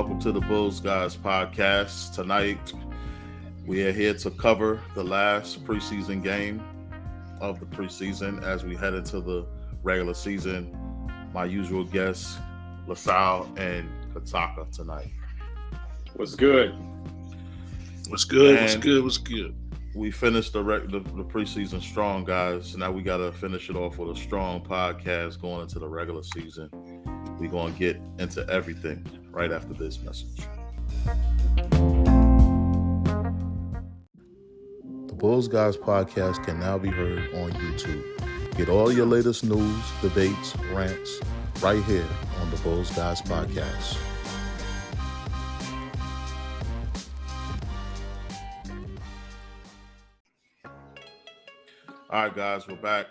Welcome to the Bulls Guys podcast. Tonight, we are here to cover the last preseason game of the preseason as we head into the regular season. My usual guests, Lasalle and Kataka tonight. What's good? What's good? We finished the preseason strong, guys. Now we got to finish it off with a strong podcast going into the regular season. We're going to get into everything right after this message. The Bulls Guys podcast can now be heard on YouTube. Get all your latest news, debates, rants right here on the Bulls Guys podcast. All right, guys, we're back.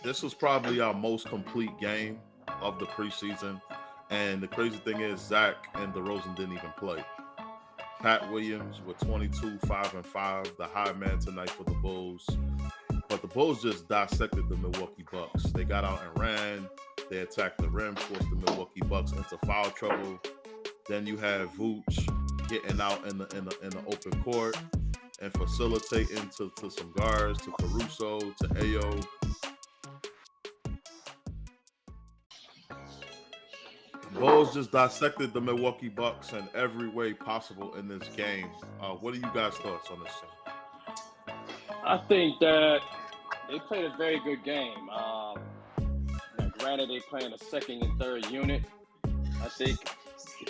This was probably our most complete game of the preseason, and the crazy thing is Zach and DeRozan didn't even play. Pat Williams with 22, 5 and 5, the high man tonight for the Bulls. But the Bulls just dissected the Milwaukee Bucks. They got out and ran. They attacked the rim, forced the Milwaukee Bucks into foul trouble. Then you have Vooch getting out in the open court and facilitating to some guards, to Caruso, to Ayo. The Bulls just dissected the Milwaukee Bucks in every way possible in this game. What are you guys' thoughts on this thing? I think that they played a very good game. Now, granted, they playing a second and third unit. I think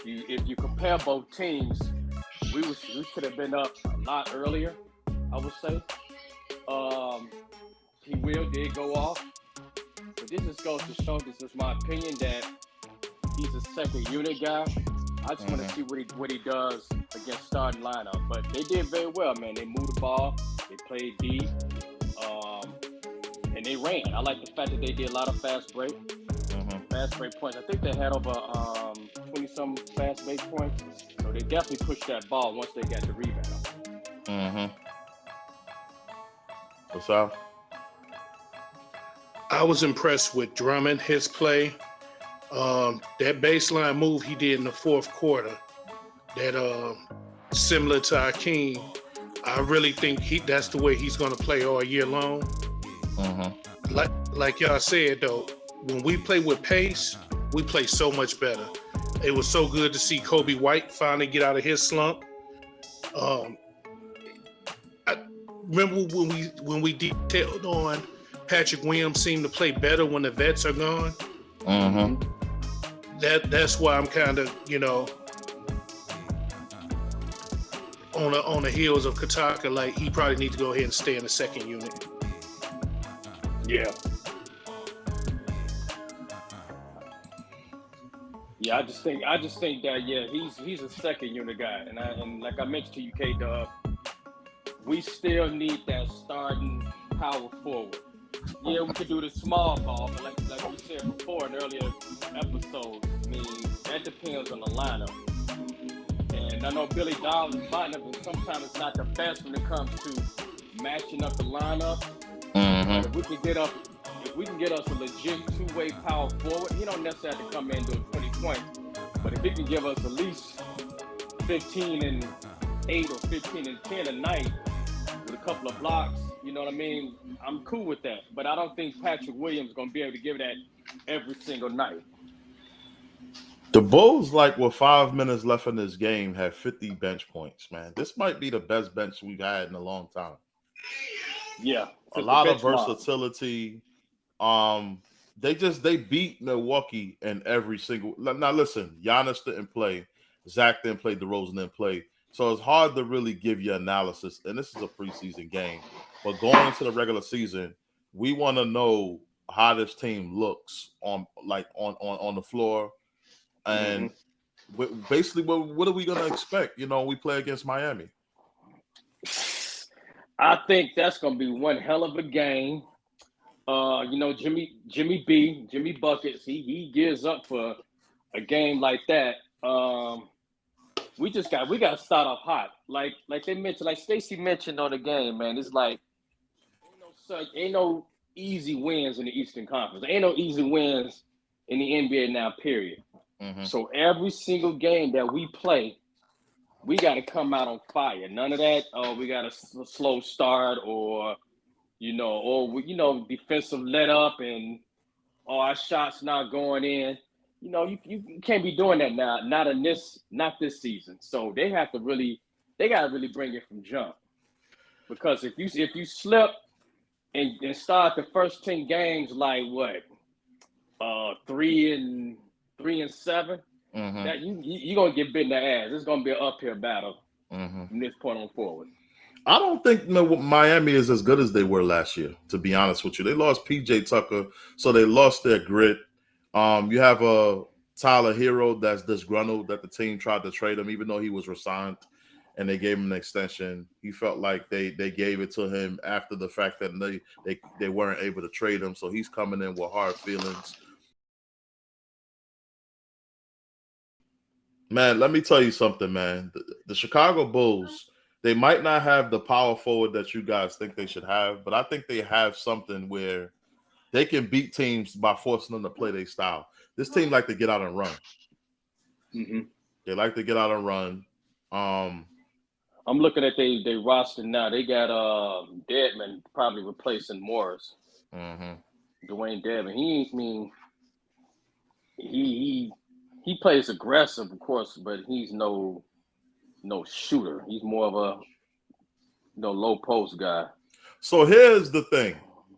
if you compare both teams, we could have been up a lot earlier, I would say. He did go off. But this just goes to show, this is my opinion, that he's a second unit guy. I just want to see what he does against starting lineup. But they did very well, man. They moved the ball. They played deep. And they ran. I like the fact that they did a lot of fast break. Fast break points. I think they had over 20-some fast break points. So they definitely pushed that ball once they got the rebound. What's up? I was impressed with Drummond, his play. That baseline move he did in the fourth quarter, that similar to Hakeem, I really think that's the way he's going to play all year long. Like y'all said, though, when we play with pace, we play so much better. It was so good to see Kobe White finally get out of his slump. I remember when we detailed on Patrick Williams seemed to play better when the vets are gone. That's why I'm kind of, on the heels of Kataka, like he probably needs to go ahead and stay in the second unit. Yeah. Yeah, I just think that he's a second unit guy, and like I mentioned to you, K-Dub, we still need that starting power forward. Yeah, we could do the small ball, but like we said before in earlier episodes, I mean that depends on the lineup. And I know Billy Donovan's lineup is sometimes not the best when it comes to matching up the lineup. But if we can get us a legit two-way power forward, he don't necessarily have to come in and do 20 points. But if he can give us at least 15 and 8 or 15 and 10 a night with a couple of blocks, you know what I mean? I'm cool with that. But I don't think Patrick Williams is going to be able to give that every single night. The Bulls, with 5 minutes left in this game, have 50 bench points, man. This might be the best bench we've had in a long time. Yeah. A lot of versatility. They beat Milwaukee in every single. Now listen, Giannis didn't play, Zach didn't play, DeRozan didn't play, so it's hard to really give you analysis. And this is a preseason game, but going into the regular season, we want to know how this team looks on the floor, and basically, what are we gonna expect? We play against Miami. I think that's gonna be one hell of a game. Jimmy Buckets, he gears up for a game like that. We got to start off hot. Like they mentioned, like Stacey mentioned on the game, man. It's like ain't no easy wins in the Eastern Conference. Ain't no easy wins in the NBA now, period. Mm-hmm. So every single game that we play, we got to come out on fire. None of that. Oh, we got a slow start, or defensive let up, and our shots not going in. You can't be doing that now. Not this season. So they got to really bring it from jump. Because if you slip and start the first 10 games like what, 3-7, Mm-hmm. that you're gonna get bit in the ass. It's gonna be an uphill battle from this point on forward. I don't think Miami is as good as they were last year, to be honest with you. They lost PJ Tucker, so they lost their grit. You have a Tyler Hero that's disgruntled that the team tried to trade him, even though he was resigned and they gave him an extension. He felt like they gave it to him after the fact that they weren't able to trade him, so he's coming in with hard feelings. Man, let me tell you something, man. The Chicago Bulls, they might not have the power forward that you guys think they should have, but I think they have something where they can beat teams by forcing them to play their style. This team like to get out and run. Mm-hmm. They like to get out and run. I'm looking at they roster now. They got Dedman probably replacing Morris. Mm-hmm. Dwayne Dedman. He plays aggressive, of course, but he's no shooter. He's more of a low post guy. So here's the thing.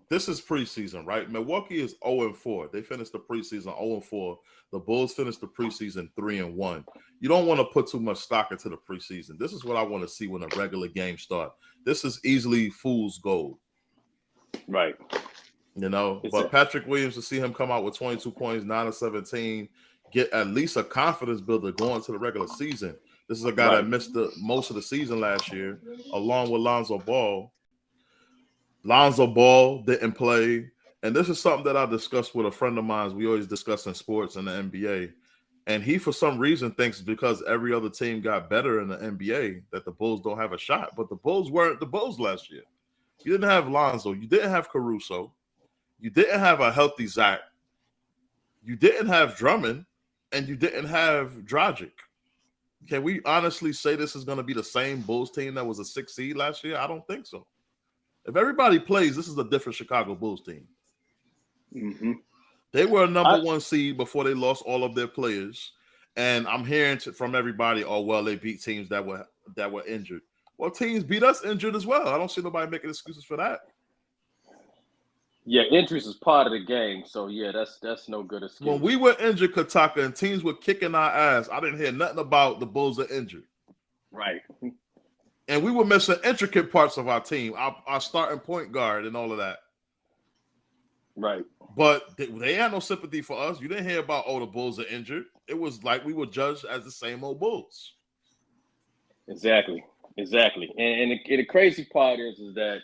This is preseason, right? Milwaukee is 0-4. They finished the preseason 0-4. The Bulls finished the preseason 3-1. You don't want to put too much stock into the preseason. This is what I want to see when a regular game starts. This is easily fool's gold. Right. But Patrick Williams, to see him come out with 22 points, 9 of 17, get at least a confidence builder going to the regular season. This is a guy that missed most of the season last year, along with Lonzo Ball. Lonzo Ball didn't play. And this is something that I discussed with a friend of mine. We always discuss in sports and the NBA. And he, for some reason, thinks because every other team got better in the NBA that the Bulls don't have a shot. But the Bulls weren't the Bulls last year. You didn't have Lonzo. You didn't have Caruso. You didn't have a healthy Zach. You didn't have Drummond. And you didn't have Dragic. Can we honestly say this is going to be the same Bulls team that was a 6 seed last year? I don't think so. If everybody plays, this is a different Chicago Bulls team. Mm-hmm. They were a number 1 seed before they lost all of their players. And I'm hearing from everybody, oh, well, they beat teams that were injured. Well, teams beat us injured as well. I don't see nobody making excuses for that. Yeah, injuries is part of the game. So, yeah, that's no good excuse. When we were injured, Kataka, and teams were kicking our ass, I didn't hear nothing about the Bulls are injured. Right. And we were missing intricate parts of our team, our starting point guard and all of that. Right. But they had no sympathy for us. You didn't hear about, the Bulls are injured. It was like we were judged as the same old Bulls. Exactly. And the crazy part is that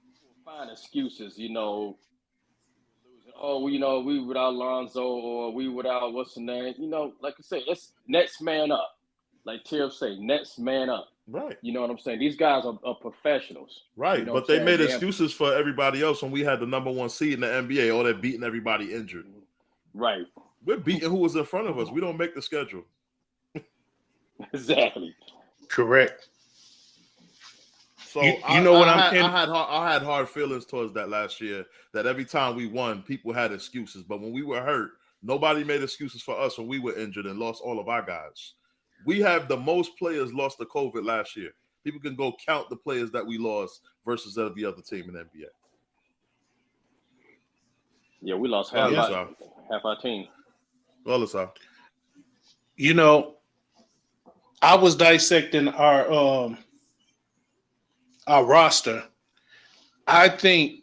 people find excuses, losing. Oh, we without Lonzo, or we without what's the name? Like I say, it's next man up. Like Tiff say, next man up. Right. You know what I'm saying? These guys are professionals. Right. But they made excuses for everybody else when we had the number 1 seed in the NBA. Oh, they're beating everybody injured. Right. We're beating who was in front of us. We don't make the schedule. Exactly. Correct. So I had hard feelings towards that last year, that every time we won, people had excuses. But when we were hurt, nobody made excuses for us when we were injured and lost all of our guys. We have the most players lost to COVID last year. People can go count the players that we lost versus every other team in the NBA. Yeah, we lost half our team. Well, it's out. I was dissecting our roster. I think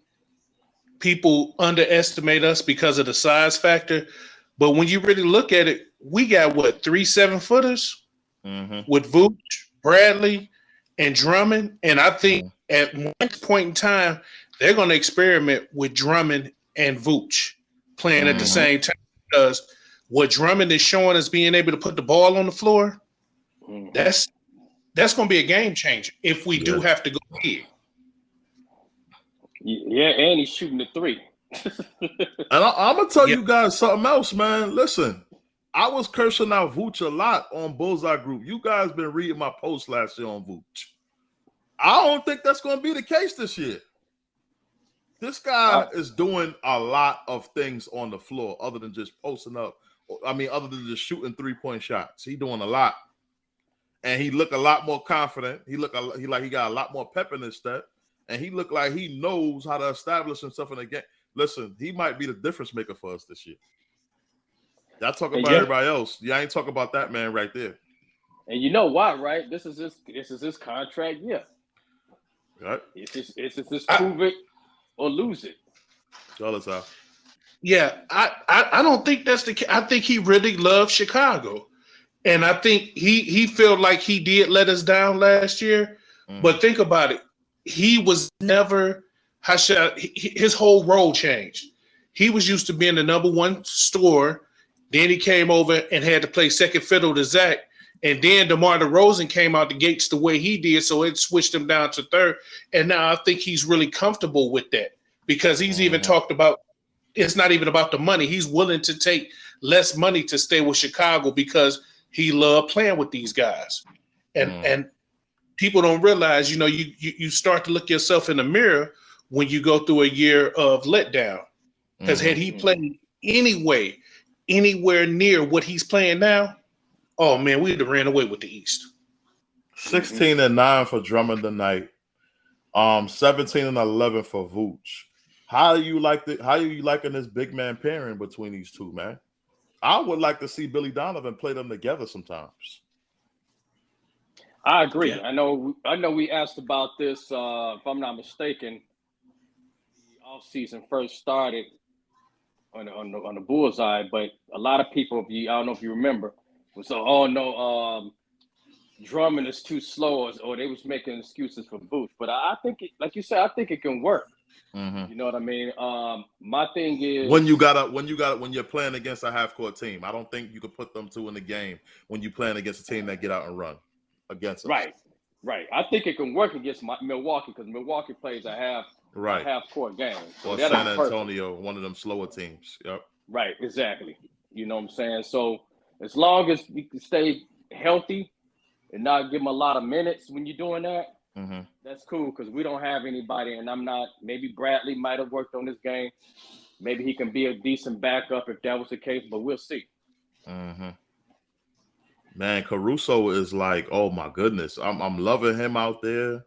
people underestimate us because of the size factor. But when you really look at it, we got 3 7-footers with Vooch, Bradley, and Drummond. And I think at one point in time, they're going to experiment with Drummond and Vooch playing at the same time, because what Drummond is showing us being able to put the ball on the floor, that's going to be a game changer if we do have to go ahead. Yeah, and he's shooting the 3. And I'm gonna tell you guys something else, man. Listen, I was cursing out Vooch a lot on Bullseye Group. You guys been reading my post last year on Vooch. I don't think that's going to be the case this year. This guy is doing a lot of things on the floor other than just posting up. I mean, other than just shooting 3-point shots. He's doing a lot. And he looked a lot more confident. He got a lot more pep in his step. And he looked like he knows how to establish himself in the game. Listen, he might be the difference maker for us this year. Y'all talk about everybody else. Y'all ain't talk about that man right there. And you know why, right? This is his contract year. Right. It's just prove it or lose it. Tell us how. Yeah, I don't think that's the case. I think he really loves Chicago. And I think he felt like he did let us down last year. But think about it. He was never his whole role changed. He was used to being the number one scorer. Then he came over and had to play second fiddle to Zach. And then DeMar DeRozan came out the gates the way he did, so it switched him down to third. And now I think he's really comfortable with that because he's even talked about it's not even about the money. He's willing to take less money to stay with Chicago because he loved playing with these guys. And people don't realize, you start to look yourself in the mirror when you go through a year of letdown. Because had he played anywhere near what he's playing now, oh man, we'd have ran away with the East. 16-9 for Drummond tonight. 17-11 for Vooch. How are you liking this big man pairing between these two, man? I would like to see Billy Donovan play them together sometimes. I agree. Yeah. I know we asked about this, if I'm not mistaken, the offseason first started on the Bullseye, but a lot of people, I don't know if you remember, was Drummond is too slow, or they was making excuses for Booth. But I think, like you said, I think it can work. You know what I mean? My thing is when you're playing against a half court team, I don't think you could put them two in the game when you're playing against a team that get out and run against us. Right. I think it can work against Milwaukee because Milwaukee plays a half court game. So or San Antonio, one of them slower teams. Yep. Right, exactly. You know what I'm saying? So as long as we can stay healthy and not give them a lot of minutes when you're doing that, that's cool because we don't have anybody, and maybe Bradley might have worked on this game. Maybe he can be a decent backup if that was the case, but we'll see. Man, Caruso is like, oh my goodness. I'm loving him out there.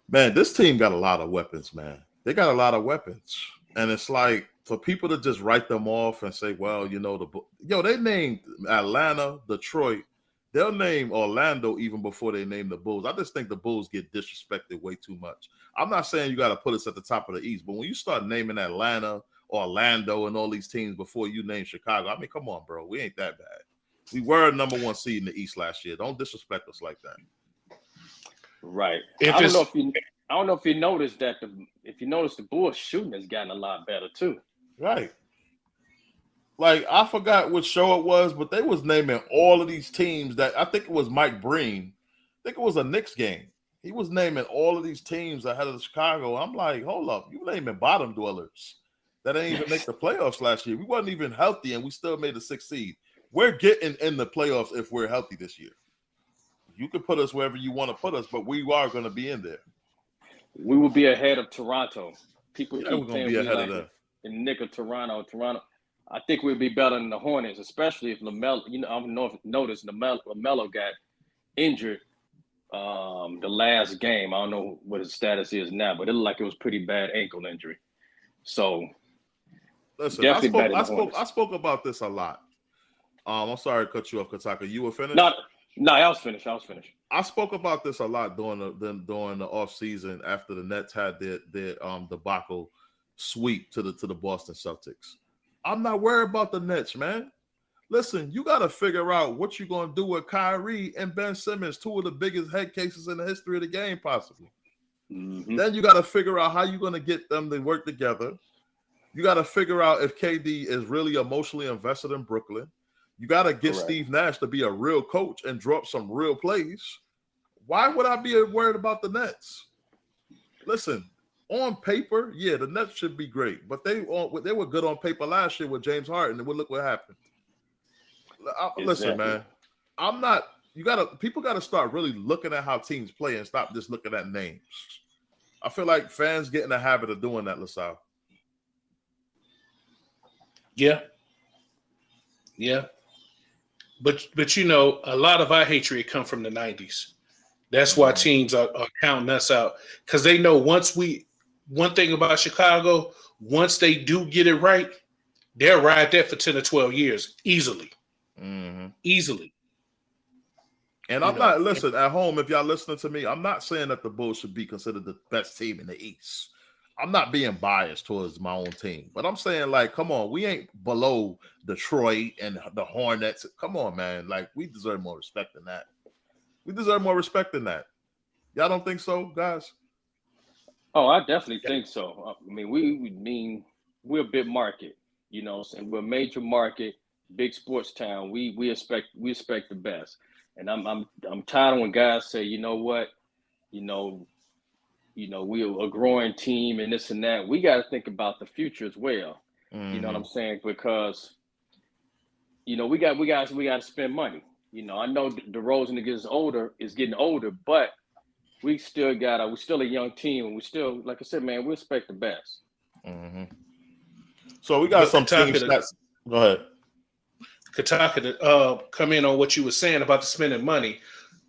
Man, this team got a lot of weapons, man. They got a lot of weapons. And it's like, for people to just write them off and say, well, they named Atlanta, Detroit. They'll name Orlando even before they name the Bulls. I just think the Bulls get disrespected way too much. I'm not saying you got to put us at the top of the East, but when you start naming Atlanta, Orlando, and all these teams before you name Chicago, I mean, come on, bro. We ain't that bad. We were number one seed in the East last year. Don't disrespect us like that. Right. I don't know if you noticed that the Bulls shooting has gotten a lot better too. Right. Like, I forgot what show it was, but they was naming all of these teams that I think it was Mike Breen. I think it was a Knicks game. He was naming all of these teams ahead of Chicago. I'm like, hold up. You naming bottom dwellers that didn't even make the playoffs last year. We wasn't even healthy, and we still made the 6th seed. We're getting in the playoffs if we're healthy this year. You can put us wherever you want to put us, but we are going to be in there. We will be ahead of Toronto. People we're going to be ahead of them. In the nick of Toronto. I think we'd be better than the Hornets, especially if LaMelo. I don't know if you noticed LaMelo got injured the last game. I don't know what his status is now, but it looked like it was pretty bad ankle injury. So, listen, I spoke about this a lot. I'm sorry to cut you off, Kataka. You were finished? No, I was finished. I spoke about this a lot during the off season after the Nets had their debacle sweep to the Boston Celtics. I'm not worried about the Nets, man. Listen, you got to figure out what you're going to do with Kyrie and Ben Simmons, two of the biggest head cases in the history of the game, possibly. Then you got to figure out how you're going to get them to work together. You got to figure out if KD is really emotionally invested in Brooklyn. You got to get Steve Nash to be a real coach and drop some real plays. Why would I be worried about the Nets? Listen, on paper, yeah, the Nets should be great, but they were good on paper last year with James Harden, and look what happened. Listen, man, I'm not. People gotta start really looking at how teams play and stop just looking at names. I feel like fans get in the habit of doing that, Lasalle. Yeah. But you know, a lot of our hatred come from the 90s. That's why teams are counting us out, because they know one thing about Chicago, once they do get it right, they'll ride that for 10 or 12 years easily. Easily. And I'm not, listen, at home, if y'all listening to me, I'm not saying that the Bulls should be considered the best team in the East. I'm not being biased towards my own team, but I'm saying, like, come on, we ain't below Detroit and the Hornets. Come on, man. Like, we deserve more respect than that. Y'all don't think so, guys? Oh, I definitely think so. I mean, we're a big market, you know, and we're a major market, big sports town. We expect the best. And I'm tired of when guys say, you know what, we're a growing team and this and that. We got to think about the future as well. You know what I'm saying? Because we got to spend money. I know DeRozan is getting older, but we're still a young team, and we still, like I said, man, we expect the best. So we got some team stats. Go ahead. Kataka, to come in on what you were saying about the spending money.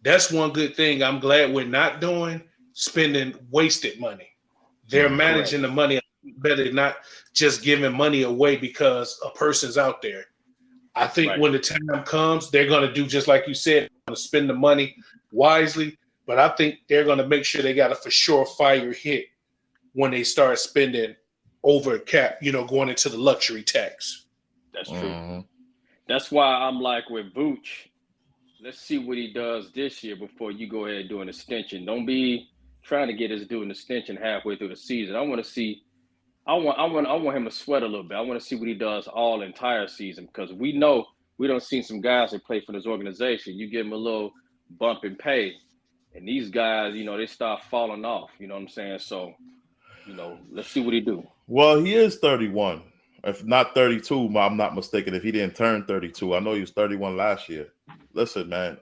That's one good thing I'm glad we're not doing, spending wasted money. They're managing the money better, not just giving money away because a person's out there. I think when the time comes, they're going to do just like you said, going to spend the money wisely. But I think they're going to make sure they got a for sure fire hit when they start spending over cap, going into the luxury tax. That's true. That's why I'm like with Vooch, let's see what he does this year before you go ahead and do an extension. Don't be trying to get us do an extension halfway through the season. I want him to sweat a little bit. I want to see what he does all entire season, because we know we don't see some guys that play for this organization. You give them a little bump in pay, and these guys, they start falling off. You know what I'm saying? So, let's see what he do. Well, he is 31. If not 32, I'm not mistaken. If he didn't turn 32, I know he was 31 last year. Listen, man,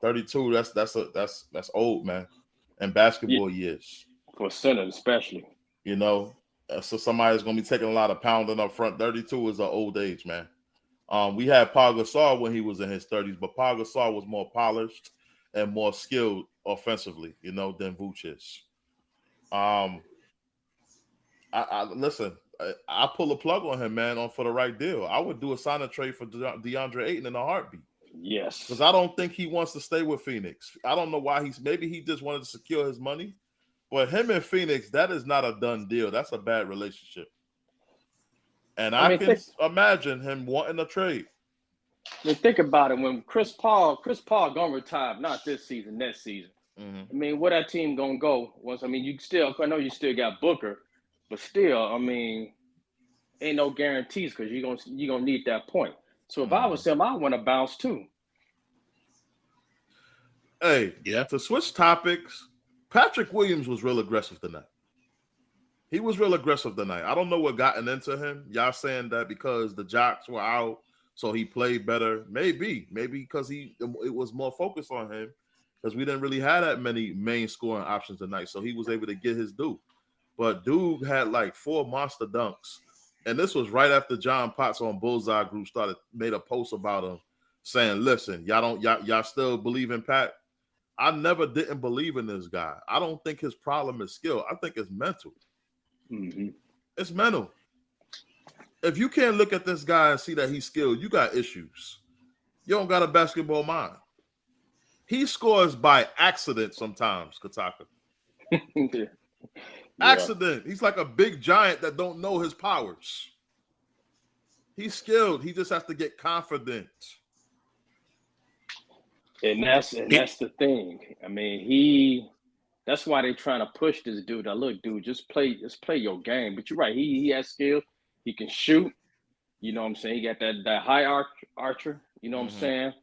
32. That's old, man, in basketball years. For center, especially. So somebody's gonna be taking a lot of pounding up front. 32 is an old age, man. We had Paul Gasol when he was in his 30s, but Paul Gasol was more polished and more skilled offensively, than Vooch is. Listen. I pull a plug on him, man, for the right deal. I would do a sign and trade for DeAndre Ayton in a heartbeat. Yes. Because I don't think he wants to stay with Phoenix. I don't know why maybe he just wanted to secure his money. But him and Phoenix, that is not a done deal. That's a bad relationship. And I can imagine him wanting a trade. I mean, think about it. When Chris Paul gonna retire, not this season, next season. I mean, where that team gonna go? I know you still got Booker. But still, I mean, ain't no guarantees, because you're gonna need that point. So if I was him, I want to bounce too. Hey, to switch topics, Patrick Williams was real aggressive tonight. He was real aggressive tonight. I don't know what gotten into him. Y'all saying that because the jocks were out, so he played better. Maybe because it was more focused on him, because we didn't really have that many main scoring options tonight. So he was able to get his due. But dude had like 4 monster dunks. And this was right after John Potts on Bullseye Group made a post about him saying, listen, y'all still believe in Pat? I never didn't believe in this guy. I don't think his problem is skill. I think it's mental. It's mental. If you can't look at this guy and see that he's skilled, you got issues. You don't got a basketball mind. He scores by accident sometimes, Kataka. Accident. He's like a big giant that don't know his powers. He's skilled. He just has to get confident. And that's the thing. I mean, that's why they're trying to push this dude. Now, look, dude, just play your game. But you're right. He has skill. He can shoot. You know what I'm saying? He got that high archer. You know what I'm saying?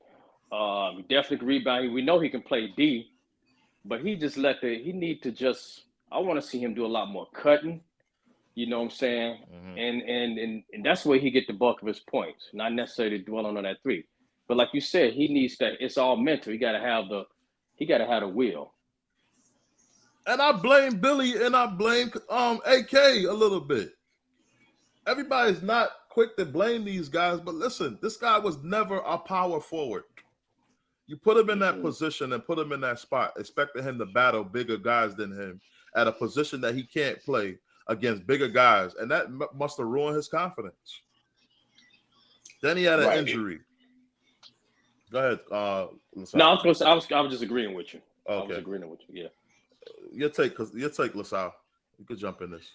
Definitely can rebound. We know he can play D, but he just he need to just I want to see him do a lot more cutting. You know what I'm saying? And that's where he get the bulk of his points, not necessarily dwelling on that three. But like you said, he needs that. It's all mental. He got to have the will. And I blame Billy and I blame AK a little bit. Everybody's not quick to blame these guys, but listen, this guy was never a power forward. You put him in that position and put him in that spot, expecting him to battle bigger guys than him at a position that he can't play against bigger guys, and that must have ruined his confidence. Then he had an injury. Go ahead. No, I was just agreeing with you. Okay. I was agreeing with you. Yeah. Your take, Lasalle. You could jump in this.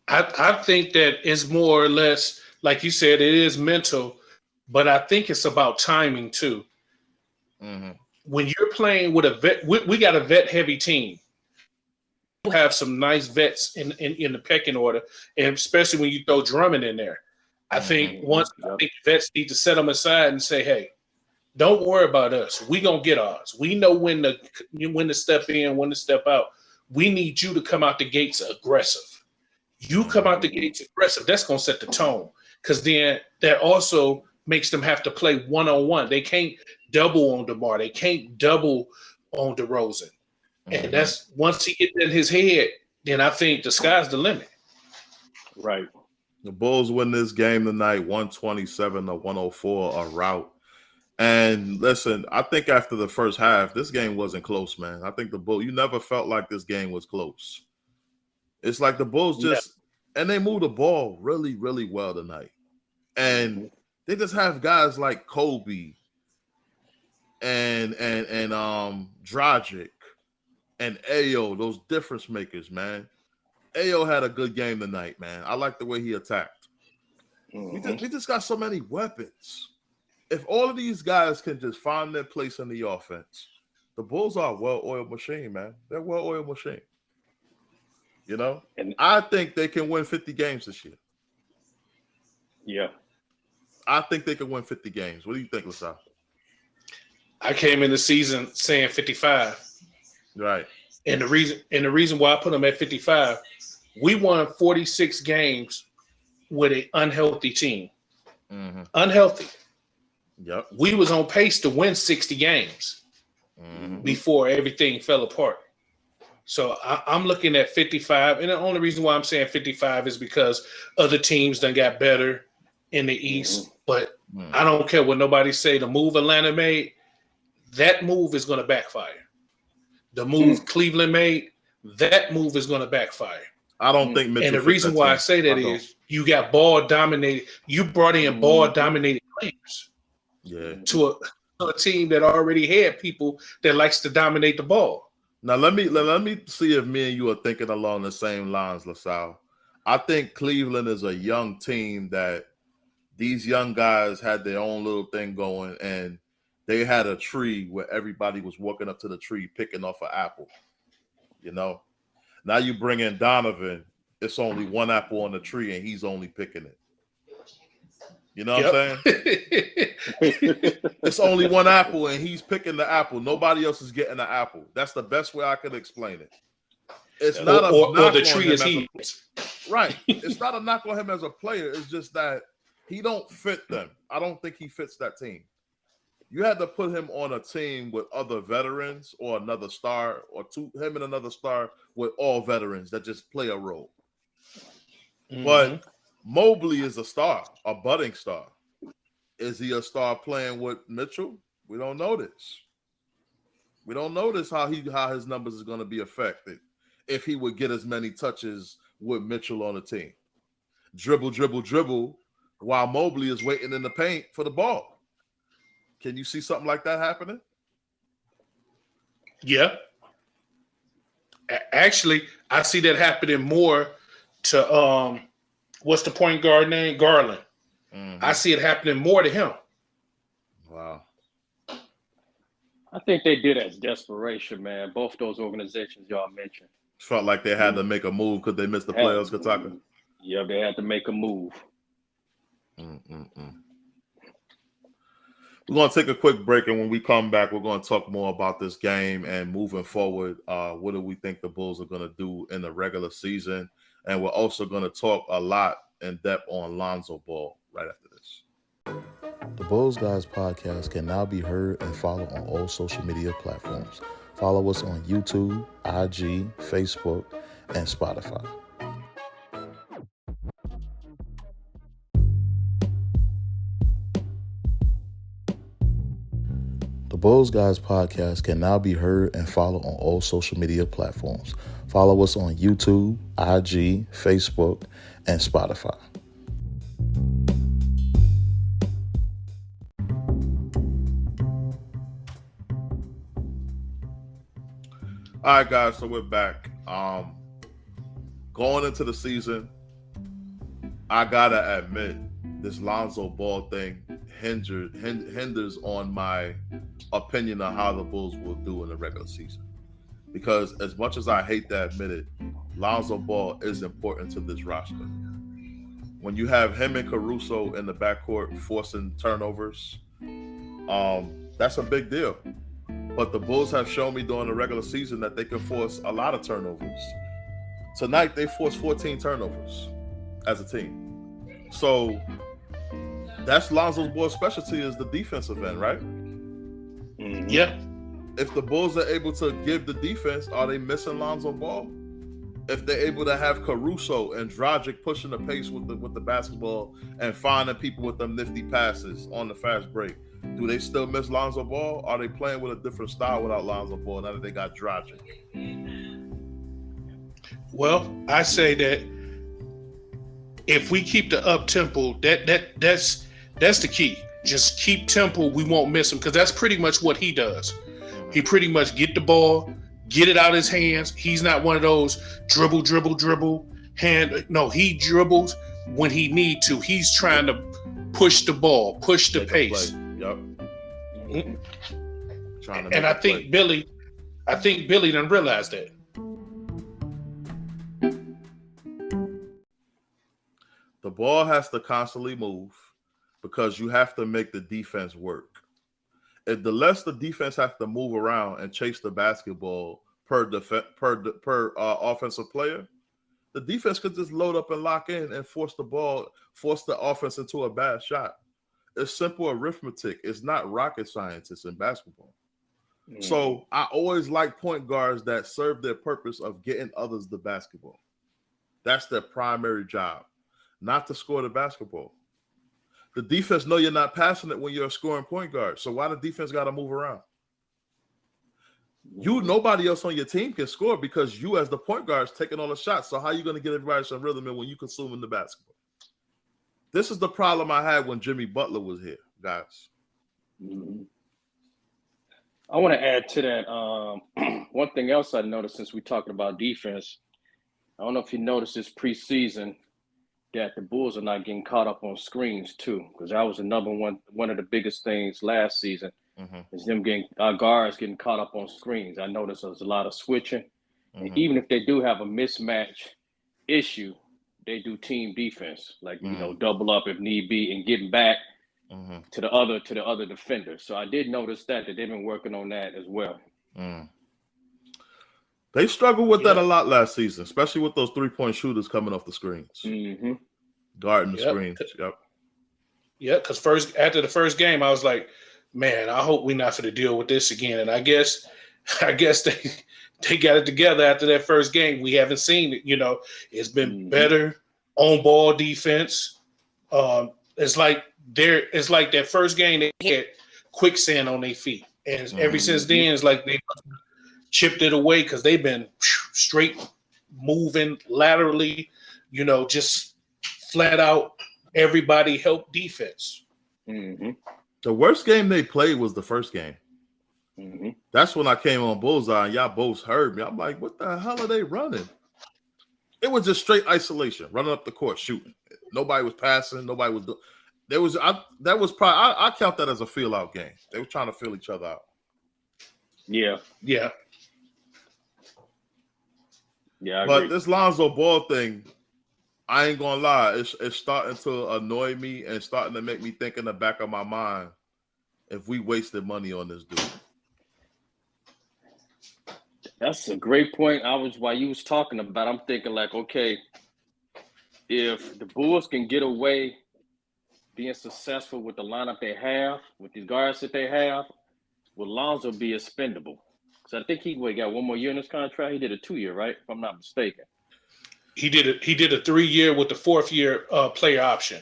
I think that it's more or less, like you said, it is mental, but I think it's about timing too. Mm-hmm. When you're playing with a vet, we got a vet-heavy team. We have some nice vets in the pecking order, and especially when you throw Drummond in there. I think I think vets need to set them aside and say, hey, don't worry about us. We're going to get ours. We know when to step in, when to step out. We need you to come out the gates aggressive. You come out the gates aggressive. That's going to set the tone, because then that also makes them have to play one-on-one. They can't double on DeMar. They can't double on DeRozan. And that's once he gets in his head, then I think the sky's the limit. Right. The Bulls win this game tonight, 127-104, a rout. And listen, I think after the first half, this game wasn't close, man. I think the Bulls, you never felt like this game was close. It's like the Bulls and they moved the ball really, really well tonight. And they just have guys like Kobe and Dragic and Ayo, those difference makers, man. Ayo had a good game tonight, man. I like the way he attacked. We just got so many weapons. If all of these guys can just find their place in the offense, the Bulls are a well-oiled machine, man. They're a well-oiled machine. You know? And I think they can win 50 games this year. Yeah. I think they can win 50 games. What do you think, Lasalle? I came in the season saying 55. Right. And the reason why I put them at 55, we won 46 games with an unhealthy team. Unhealthy. Yep. We was on pace to win 60 games before everything fell apart. So I'm looking at 55. And the only reason why I'm saying 55 is because other teams done got better in the East. But I don't care what nobody say. The move Atlanta made, that move is going to backfire. The move Cleveland made, that move is going to backfire. I don't think Mitchell. And the reason why I say that is you got ball dominated. You brought in ball dominated players. Yeah. To a team that already had people that likes to dominate the ball. Now let me see if me and you are thinking along the same lines, LaSalle. I think Cleveland is a young team that these young guys had their own little thing going, and they had a tree where everybody was walking up to the tree picking off an apple. You know, now you bring in Donovan, it's only one apple on the tree, and he's only picking it. You know what I'm saying? It's only one apple, and he's picking the apple. Nobody else is getting the apple. That's the best way I could explain it. It's not or the tree is he. Right. It's not a knock on him as a player. It's just that he don't fit them. I don't think he fits that team. You had to put him on a team with other veterans or another star, or him and another star with all veterans that just play a role. But Mobley is a star, a budding star. Is he a star playing with Mitchell? We don't know this. We don't know this how his numbers is going to be affected if he would get as many touches with Mitchell on the team. Dribble, dribble, dribble, while Mobley is waiting in the paint for the ball. Can you see something like that happening? Yeah. Actually, I see that happening more to what's the point guard name? Garland. I see it happening more to him. Wow. I think they did as desperation, man. Both those organizations y'all mentioned. Felt like they had to make a move because they missed the playoffs, Kataka. Yeah, they had to make a move. We're going to take a quick break, and when we come back, we're going to talk more about this game and moving forward. What do we think the Bulls are going to do in the regular season? And we're also going to talk a lot in depth on Lonzo Ball right after this. The Bulls Guys podcast can now be heard and followed on all social media platforms. Follow us on YouTube, IG, Facebook, and Spotify. The Bulls Guys podcast can now be heard and followed on all social media platforms. Follow us on YouTube, IG, Facebook, and Spotify. All right, guys, so we're back. Going into the season, I gotta admit, this Lonzo Ball thing hinders on my opinion on how the Bulls will do in the regular season. Because as much as I hate to admit it, Lonzo Ball is important to this roster. When you have him and Caruso in the backcourt forcing turnovers, that's a big deal. But the Bulls have shown me during the regular season that they can force a lot of turnovers. Tonight, they forced 14 turnovers as a team. So that's Lonzo Ball's specialty, is the defensive end, right? Yeah. If the Bulls are able to give the defense, are they missing Lonzo Ball? If they're able to have Caruso and Dragic pushing the pace with the basketball and finding people with them nifty passes on the fast break, do they still miss Lonzo Ball? Are they playing with a different style without Lonzo Ball now that they got Dragic? Well, I say that if we keep the up tempo, that's the key. Just keep tempo. We won't miss him, because that's pretty much what he does. He pretty much get the ball, get it out of his hands. He's not one of those dribble hand. No, he dribbles when he need to. He's trying to push the ball, push the pace. Yep. Mm-hmm. And I think Billy done realized that. The ball has to constantly move because you have to make the defense work. If the less the defense has to move around and chase the basketball per offensive player, the defense could just load up and lock in and force the offense into a bad shot. It's simple arithmetic. It's not rocket science. It's in basketball. Mm. So I always like point guards that serve their purpose of getting others the basketball. That's their primary job, not to score the basketball. The defense know you're not passing it when you're a scoring point guard. So why the defense got to move around? Nobody else on your team can score because you, as the point guard, is taking all the shots. So how are you going to get everybody some rhythm in when you consuming the basketball? This is the problem I had when Jimmy Butler was here, guys. I want to add to that. One thing else I noticed since we're talking about defense, I don't know if you noticed this preseason that the Bulls are not getting caught up on screens too, because that was the number one of the biggest things last season. Is them getting guards getting caught up on screens. I noticed there's a lot of switching, and even if they do have a mismatch issue, they do team defense, like double up if need be and getting back to the other defender. So I did notice that they've been working on that as well. They struggled with that a lot last season, especially with those 3-point shooters coming off the screens, guarding the screens. Yeah, because after the first game, I was like, man, I hope we're not going to deal with this again. And I guess they got it together after that first game. We haven't seen it. It's been better on ball defense. It's like that first game they had quicksand on their feet, and ever since then, it's like they chipped it away because they've been straight moving laterally. Just flat out everybody help defense. The worst game they played was the first game. That's when I came on Bullseye and y'all both heard me. I'm like, what the hell are they running? It was just straight isolation, running up the court, shooting. Nobody was passing. Nobody was doing. I count that as a feel out game. They were trying to feel each other out. Yeah. But this Lonzo Ball thing, I ain't gonna lie, it's starting to annoy me and starting to make me think in the back of my mind, if we wasted money on this dude. That's a great point. While you was talking about, I'm thinking like, okay, if the Bulls can get away being successful with the lineup they have, with the guards that they have, will Lonzo be expendable? Because I think he got one more year in his contract. He did a 2-year, right? If I'm not mistaken. He did a 3-year with the 4th-year player option.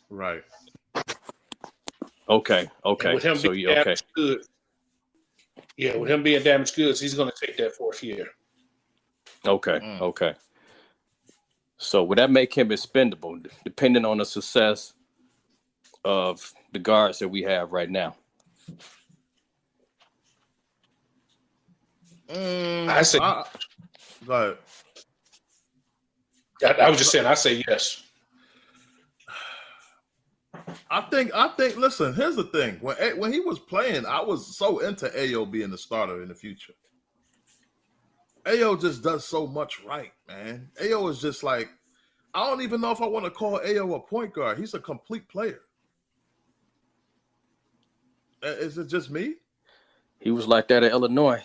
Right. Okay. And with him being damaged goods, with him being damaged goods, he's going to take that 4th year. Okay. So would that make him expendable, depending on the success of the guards that we have right now? I say. Go ahead. I was just saying. I say yes. I think. Listen, here's the thing. When he was playing, I was so into Ayo being the starter in the future. Ayo just does so much right, man. Ayo is just like, I don't even know if I want to call Ayo a point guard. He's a complete player. Is it just me? He was like that at Illinois.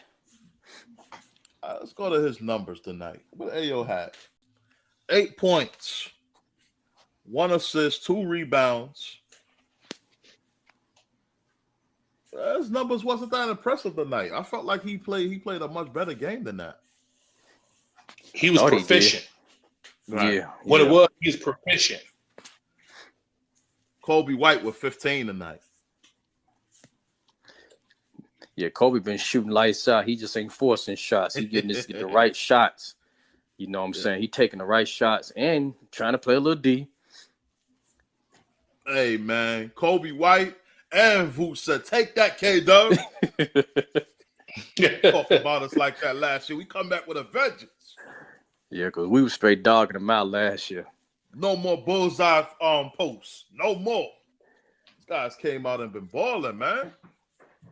Let's go to his numbers tonight. What Ayo had? 8 points, 1 assist, 2 rebounds. His numbers wasn't that impressive tonight. I felt like he played a much better game than that. He was proficient. Right. Yeah. What it was, he was proficient. Kobe White with 15 tonight. Yeah, Kobe been shooting lights out. He just ain't forcing shots. He getting the right shots. You know what I'm saying? He taking the right shots and trying to play a little D. Hey, man. Kobe White and Vooch said, take that, K-Dub. Talk about us like that last year. We come back with a vengeance. Yeah, because we were straight dogging them out last year. No more bullseye posts. No more. These guys came out and been balling, man.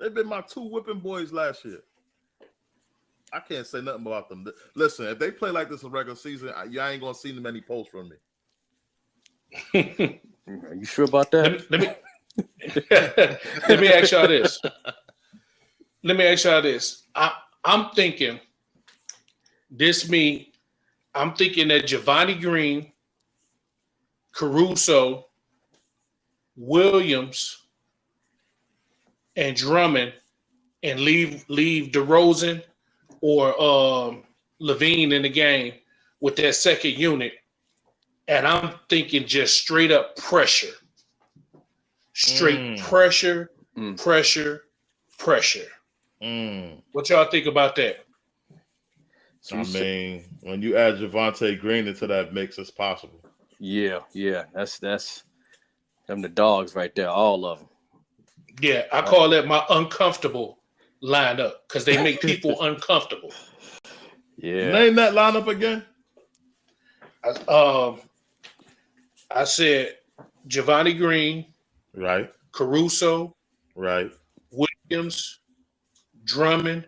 They've been my 2 whipping boys last year. I can't say nothing about them. Listen, if they play like this in regular season, I ain't going to see many posts from me. Are you sure about that? Let me ask y'all this. I'm thinking I'm thinking that Giovanni Green, Caruso, Williams, and Drummond, and leave DeRozan or Levine in the game with that second unit. And I'm thinking just straight up pressure. Pressure. What y'all think about that? So when you add Javonte Green into that mix, it's possible. Yeah. That's them the dogs right there, all of them. Yeah, I call that my uncomfortable lineup because they make people uncomfortable. Yeah. Name that lineup again. I said Giovanni Green, right? Caruso, right? Williams, Drummond,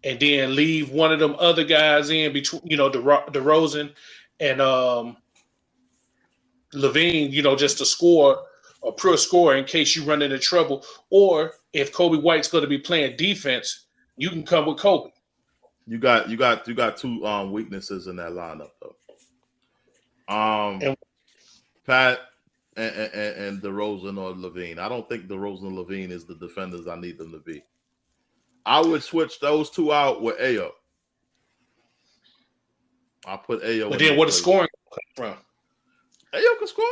and then leave one of them other guys in between, DeRozan and Levine, just to score a pure score in case you run into trouble. Or if Kobe White's going to be playing defense, you can come with Kobe. You got 2 weaknesses in that lineup though. Pat and DeRozan or Levine. I don't think DeRozan and Levine is the defenders I need them to be. I would switch those 2 out with Ayo. I'll put Ayo. But then what is scoring from? Ayo can score.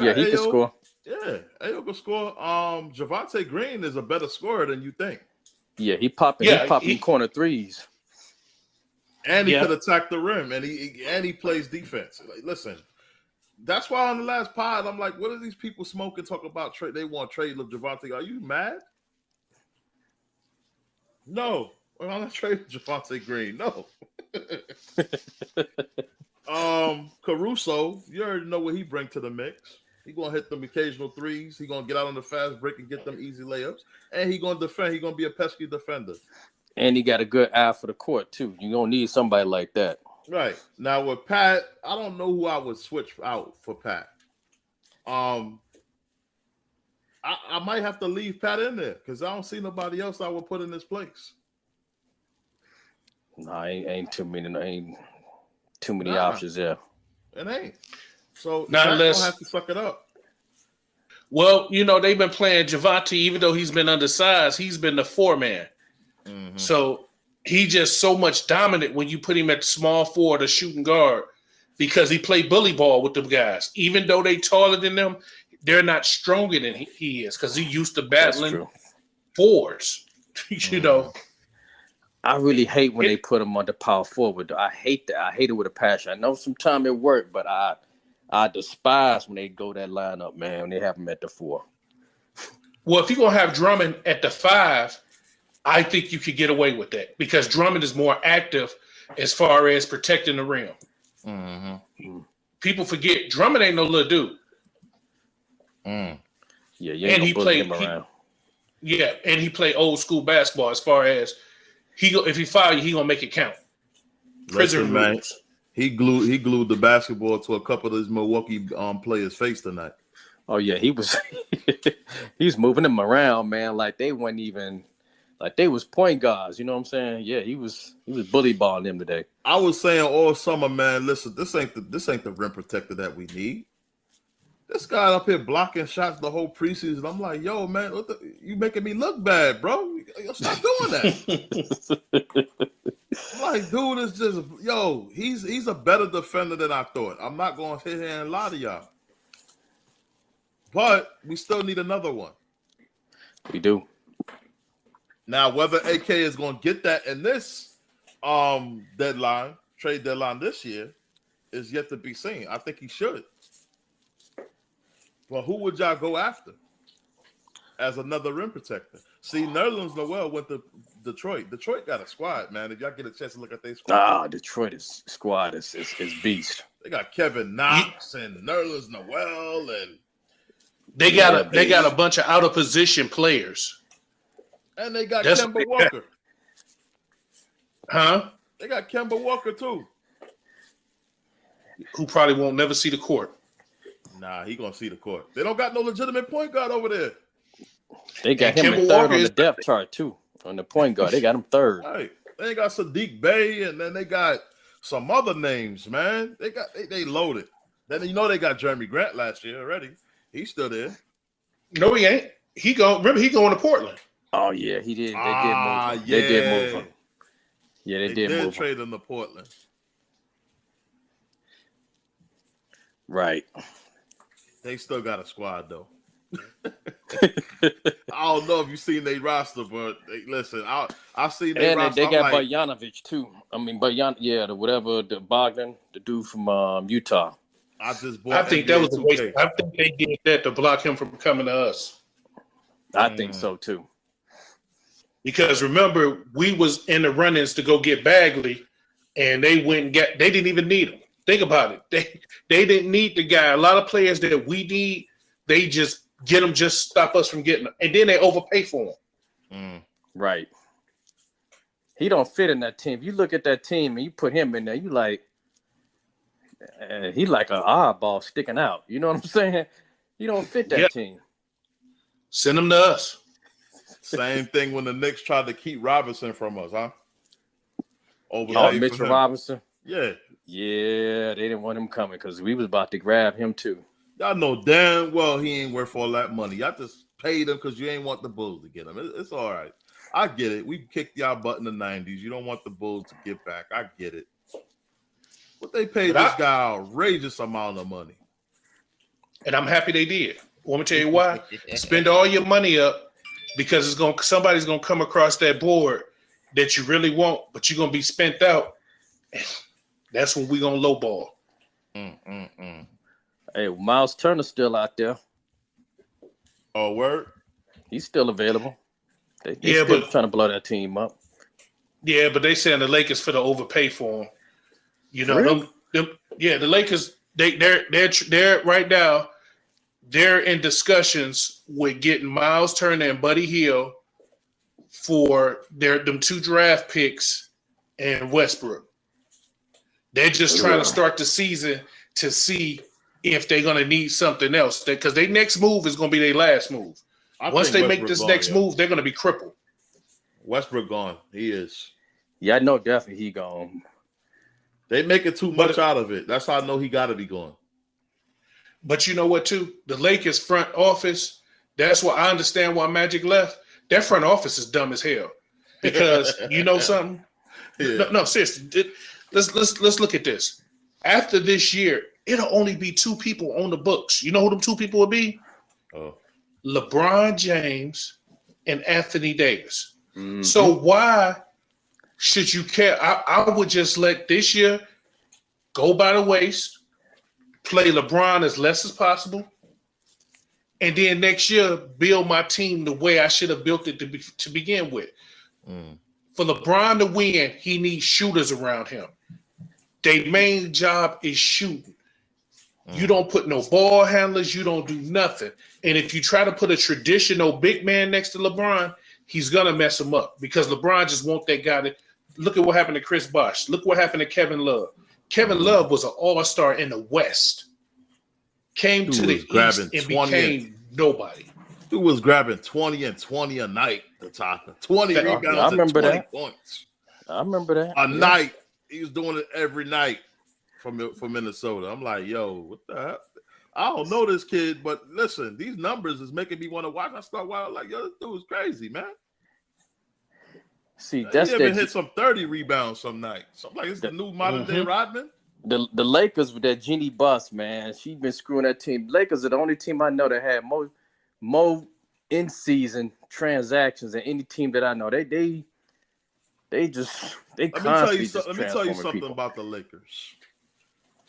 Yeah, he can score. Yeah, Ayo can score. Javonte Green is a better scorer than you think. Yeah, he popping corner threes. And he could attack the rim, and he plays defense. Like, listen, that's why on the last pod, I'm like, what are these people smoking, talk about trade? They want trade Javonte. Are you mad? No. Well, I'm not trading Javonte Green. No. Caruso, you already know what he brings to the mix. He gonna hit them occasional threes. He gonna get out on the fast break and get them easy layups. And he gonna defend. He gonna be a pesky defender. And he got a good eye for the court too. You gonna need somebody like that. Right. Now with Pat, I don't know who I would switch out for Pat. I might have to leave Pat in there because I don't see nobody else I would put in this place. No, ain't too many options there. It ain't. So Not Zach unless gonna have to suck it up. Well, they've been playing Javante, even though he's been undersized, he's been the 4-man. Mm-hmm. So he just so much dominant when you put him at small forward or shooting guard because he played bully ball with them guys. Even though they taller than them, they're not stronger than he is because he used to battling fours. I really hate when they put him on the power forward. I hate that. I hate it with a passion. I know sometimes it worked, but I despise when they go that lineup, man, when they have him at the 4. Well, if you're going to have Drummond at the 5, I think you could get away with that because Drummond is more active as far as protecting the rim. Mm-hmm. People forget Drummond ain't no little dude. Yeah, and he played around. And he played old school basketball as far as if he foul you, he gonna make it count. Prison rules. He glued the basketball to a couple of those Milwaukee players' face tonight. Oh yeah, he was he's moving them around, man, like they weren't even like they was point guards, you know what I'm saying? Yeah, he was bully balling them today. I was saying all summer, man, listen, this ain't the rim protector that we need. This guy up here blocking shots the whole preseason. I'm like, yo, man, you making me look bad, bro. Stop doing that. I'm like, dude, is just he's a better defender than I thought. I'm not going to sit here and lie to y'all. But we still need another one. We do. Now, whether AK is going to get that in this trade deadline this year is yet to be seen. I think he should. Well, who would y'all go after as another rim protector? See, Nerlens Noel went to Detroit. Detroit got a squad, man. If y'all get a chance to look at their squad. Detroit's squad is beast. They got Kevin Knox and Nerlens Noel, and they got a bunch of out of position players. And they got Kemba Walker. Huh? They got Kemba Walker too. Who probably won't never see the court. Nah, he gonna see the court. They don't got no legitimate point guard over there. They got him in third on the depth chart too. On the point guard, they got him third. Right. They got Sadiq Bey, and then they got some other names, man. They loaded. Then they got Jeremy Grant last year already. He's still there. No, he ain't. Remember he going to Portland. Oh yeah, he did. They did move him. Yeah, they did move him. Trade him to Portland. Right. They still got a squad though. I don't know if you've seen their roster, but listen, I've seen their roster. And they got Bogdanovic too. I mean, the Bogdan, the dude from Utah. I think that was a waste. I think they did that to block him from coming to us. I think so too. Because remember, we was in the run-ins to go get Bagley, and they didn't even need him. Think about it. They didn't need the guy. A lot of players that we need, they just get them, just stop us from getting them. And then they overpay for him. Right. He don't fit in that team. If you look at that team and you put him in there, you like, he like an oddball sticking out. You know what I'm saying? He don't fit that team. Send him to us. Same thing when the Knicks tried to keep Robinson from us, huh? Mitchell Robinson? Yeah. Yeah, they didn't want him coming because we was about to grab him too. Y'all know damn well he ain't worth all that money. Y'all just paid him because you ain't want the Bulls to get him. It's all right. I get it. We kicked y'all butt in the 90s. You don't want the Bulls to get back. I get it. But they paid this guy an outrageous amount of money. And I'm happy they did. Want me to tell you why? Spend all your money up because somebody's gonna come across that board that you really want, but you're gonna be spent out. That's when we're gonna lowball. Hey, Miles Turner's still out there. Oh, word? He's still available. They but trying to blow that team up. Yeah, but they saying the Lakers for the overpay for him. You know, really? The Lakers. They're right now. They're in discussions with getting Miles Turner and Buddy Hield for them 2 draft picks and Westbrook. They're just trying to start the season to see if they're going to need something else. Because their next move is going to be their last move. Once they make this next move, they're going to be crippled. Westbrook gone. He is. Yeah, I know definitely he gone. They making too much out of it. That's how I know he got to be gone. But you know what, too? The Lakers front office, that's why I understand why Magic left. Their front office is dumb as hell. Because you know something? Yeah. No, seriously. Let's look at this. After this year, it'll only be 2 people on the books. You know who them 2 people will be? Oh. LeBron James and Anthony Davis. Mm-hmm. So why should you care? I would just let this year go by the waist, play LeBron as less as possible, and then next year build my team the way I should have built it to begin with. Mm. For LeBron to win, he needs shooters around him. Their main job is shooting. You don't put no ball handlers. You don't do nothing. And if you try to put a traditional big man next to LeBron, he's going to mess him up because LeBron just wants that guy to look at what happened to Chris Bosh. Look what happened to Kevin Love. Kevin Love was an all-star in the West. Came to the East and became nobody. Dude was grabbing 20 and 20 a night, Kataka. 20 rebounds and 20 points. I remember that. A night. He was doing it every night from Minnesota. I'm like, yo, what the hell? I don't know this kid, but listen, these numbers is making me want to watch. I start watching like, yo, this dude is crazy, man. See, that's he even hit some 30 rebounds some night. Something like it's the new modern day Rodman. The Lakers with that Jeannie Buss, man, she been screwing that team. Lakers are the only team I know that had more in season transactions than any team that I know. They constantly let me tell you something about the Lakers.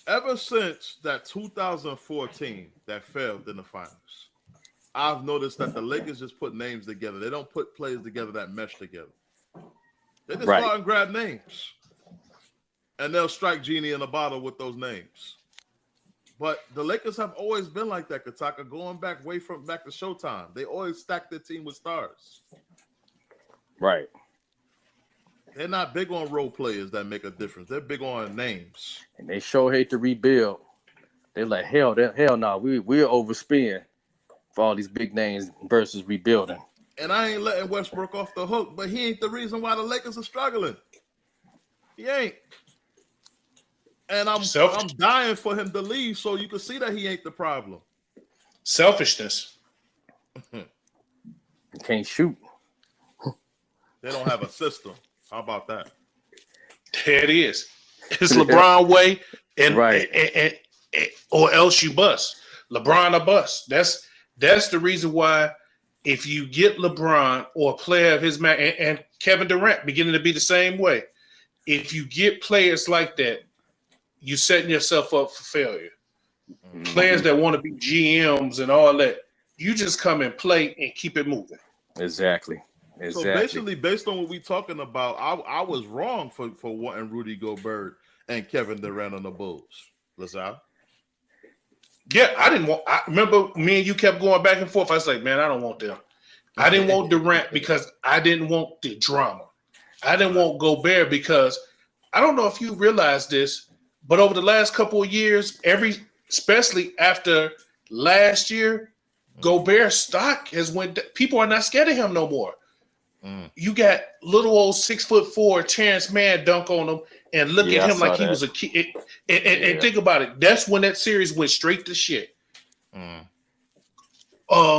Ever since that 2014 that failed in the finals, I've noticed that the Lakers just put names together. They don't put players together that mesh together. They just go out and grab names. And they'll strike Genie in a bottle with those names. But the Lakers have always been like that, Kataka, going back to Showtime. They always stack their team with stars. Right. They're not big on role players that make a difference. They're big on names. And they sure hate to rebuild. They're like, hell no, we'll overspend for all these big names versus rebuilding. And I ain't letting Westbrook off the hook, but he ain't the reason why the Lakers are struggling. He ain't. And I'm dying for him to leave so you can see that he ain't the problem. Selfishness. You can't shoot. They don't have a system. How about that? There it is. It's LeBron way, and or else you bust. LeBron or bust. That's the reason why if you get LeBron or a player of his man and Kevin Durant beginning to be the same way, if you get players like that, you're setting yourself up for failure. Mm-hmm. Players that want to be GMs and all that, you just come and play and keep it moving. Exactly. So basically, based on what we're talking about, I was wrong for wanting Rudy Gobert and Kevin Durant on the Bulls. Lasalle? Yeah, I remember me and you kept going back and forth. I was like, man, I don't want them. I didn't want Durant because I didn't want the drama. I didn't want Gobert because I don't know if you realize this, but over the last couple of years, especially after last year, Gobert's stock has went. People are not scared of him no more. You got little old 6'4" Terrence Mann dunk on him and look at him like he was a kid. And think about it. That's when that series went straight to shit.